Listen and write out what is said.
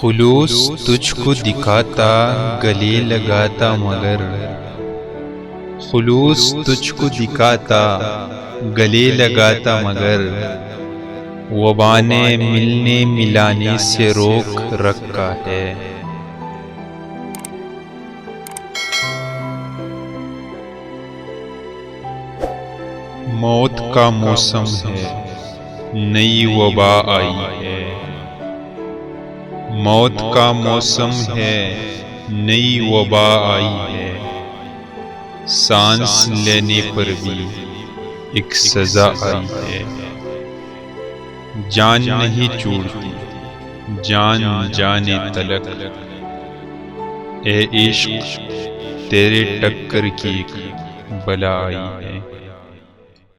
خلوص تجھ کو دکھاتا گلے لگاتا مگر، خلوص تجھ کو دکھاتا گلے لگاتا مگر، وبا نے ملنے ملانے سے روک رکھا ہے۔ موت کا موسم ہے، نئی وبا آئی ہے۔ موت کا موسم ہے، نئی وبا آئی ہے۔ سانس لینے پر بھی ایک سزا آئی ہے۔ جان نہیں چھوڑتی جان جانے تلک، اے عشق تیرے ٹکر کی ایک بلا آئی ہے۔